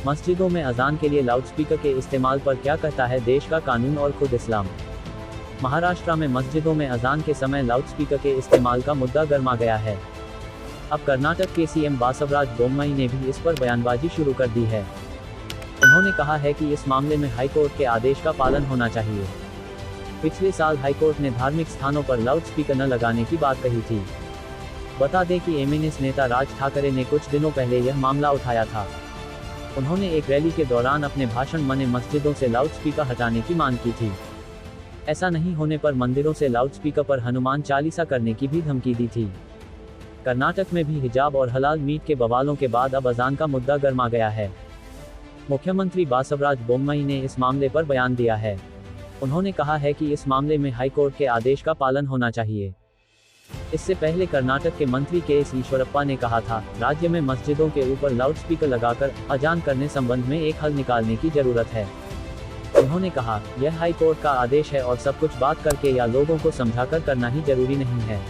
मस्जिदों में अजान के लिए लाउडस्पीकर के इस्तेमाल पर क्या कहता है देश का कानून और खुद इस्लाम। महाराष्ट्र में मस्जिदों में अजान के समय लाउडस्पीकर के इस्तेमाल का मुद्दा गर्मा गया है। अब कर्नाटक के सीएम बासवराज बोम्मई ने भी इस पर बयानबाजी शुरू कर दी है। उन्होंने कहा है कि इस मामले में हाईकोर्ट के आदेश का पालन होना चाहिए। पिछले साल हाईकोर्ट ने धार्मिक स्थानों पर लाउडस्पीकर न लगाने की बात कही थी। बता दें कि एमएनएस नेता राज ठाकरे ने कुछ दिनों पहले यह मामला उठाया था। उन्होंने एक रैली के दौरान अपने भाषण में मस्जिदों से लाउडस्पीकर हटाने की मांग की थी। ऐसा नहीं होने पर मंदिरों से लाउडस्पीकर पर हनुमान चालीसा करने की भी धमकी दी थी। कर्नाटक में भी हिजाब और हलाल मीट के बवालों के बाद अब अजान का मुद्दा गर्मा गया है। मुख्यमंत्री बासवराज बोम्मई ने इस मामले पर बयान दिया है। उन्होंने कहा है कि इस मामले में हाईकोर्ट के आदेश का पालन होना चाहिए। इससे पहले कर्नाटक के मंत्री के.एस. ईश्वरप्पा ने कहा था, राज्य में मस्जिदों के ऊपर लाउडस्पीकर लगाकर अजान करने संबंध में एक हल निकालने की जरूरत है। उन्होंने कहा, यह हाई कोर्ट का आदेश है और सब कुछ बात करके या लोगों को समझाकर करना ही जरूरी नहीं है।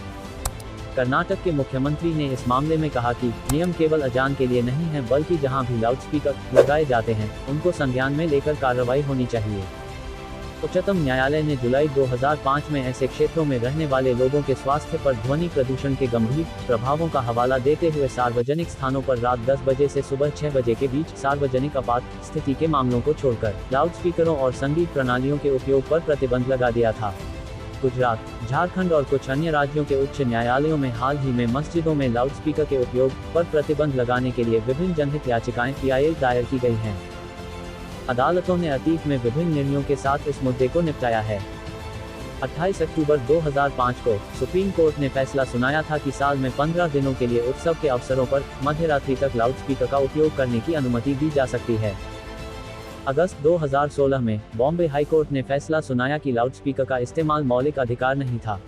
कर्नाटक के मुख्यमंत्री ने इस मामले में कहा कि नियम केवल अजान के लिए नहीं है, बल्कि जहां भी लाउडस्पीकर लगाए जाते हैं उनको संज्ञान में लेकर कार्रवाई होनी चाहिए। उच्चतम न्यायालय ने जुलाई 2005 में ऐसे क्षेत्रों में रहने वाले लोगों के स्वास्थ्य पर ध्वनि प्रदूषण के गंभीर प्रभावों का हवाला देते हुए सार्वजनिक स्थानों पर रात 10 बजे से सुबह 6 बजे के बीच सार्वजनिक आपात स्थिति के मामलों को छोड़कर लाउडस्पीकरों और संगीत प्रणालियों के उपयोग पर प्रतिबंध लगा दिया था। गुजरात, झारखंड और कुछ अन्य राज्यों के उच्च न्यायालयों में हाल ही में मस्जिदों में लाउडस्पीकर के उपयोग पर प्रतिबंध लगाने के लिए विभिन्न जनहित याचिकाएं दायर की गई हैं। अदालतों ने अतीत में विभिन्न निर्णयों के साथ इस मुद्दे को निपटाया है। 28 अक्टूबर 2005 को सुप्रीम कोर्ट ने फैसला सुनाया था कि साल में 15 दिनों के लिए उत्सव के अवसरों पर मध्यरात्रि तक लाउडस्पीकर का उपयोग करने की अनुमति दी जा सकती है। अगस्त 2016 में बॉम्बे हाई कोर्ट ने फैसला सुनाया कि लाउडस्पीकर का इस्तेमाल मौलिक अधिकार नहीं था।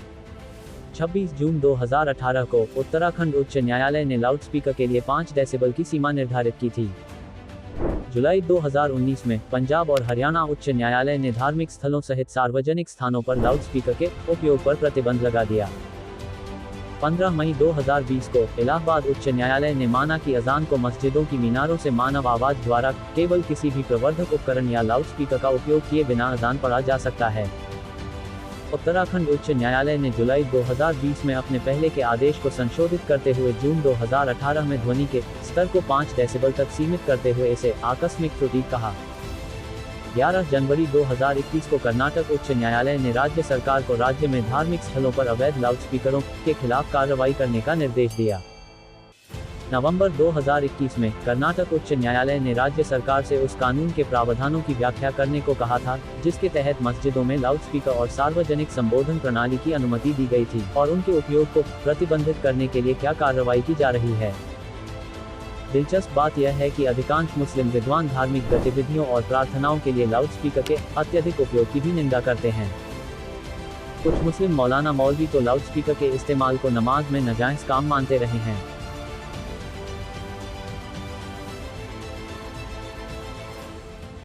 26 जून 2018 को उत्तराखंड उच्च न्यायालय ने लाउडस्पीकर के लिए 5 डेसिबल की सीमा निर्धारित की थी। जुलाई 2019 में पंजाब और हरियाणा उच्च न्यायालय ने धार्मिक स्थलों सहित सार्वजनिक स्थानों पर लाउडस्पीकर के उपयोग पर प्रतिबंध लगा दिया। 15 मई 2020 को इलाहाबाद उच्च न्यायालय ने माना कि अजान को मस्जिदों की मीनारों से मानव आवाज द्वारा केवल किसी भी प्रवर्धक उपकरण या लाउडस्पीकर का उपयोग किए बिना अजान पढ़ा जा सकता है। उत्तराखंड उच्च न्यायालय ने जुलाई 2020 में अपने पहले के आदेश को संशोधित करते हुए जून 2018 में ध्वनि के स्तर को 5 डेसिबल तक सीमित करते हुए इसे आकस्मिक त्रुटि कहा। 11 जनवरी 2021 को कर्नाटक उच्च न्यायालय ने राज्य सरकार को राज्य में धार्मिक स्थलों पर अवैध लाउडस्पीकरों के खिलाफ कार्रवाई करने का निर्देश दिया। नवंबर 2021 में कर्नाटक उच्च न्यायालय ने राज्य सरकार से उस कानून के प्रावधानों की व्याख्या करने को कहा था जिसके तहत मस्जिदों में लाउडस्पीकर और सार्वजनिक संबोधन प्रणाली की अनुमति दी गई थी और उनके उपयोग को प्रतिबंधित करने के लिए क्या कार्रवाई की जा रही है। दिलचस्प बात यह है कि अधिकांश मुस्लिम विद्वान धार्मिक गतिविधियों और प्रार्थनाओं के लिए लाउडस्पीकर के अत्यधिक उपयोग की भी निंदा करते हैं। कुछ मुस्लिम मौलाना मौलवी तो लाउडस्पीकर के इस्तेमाल को नमाज में नाजायज काम मानते रहे हैं।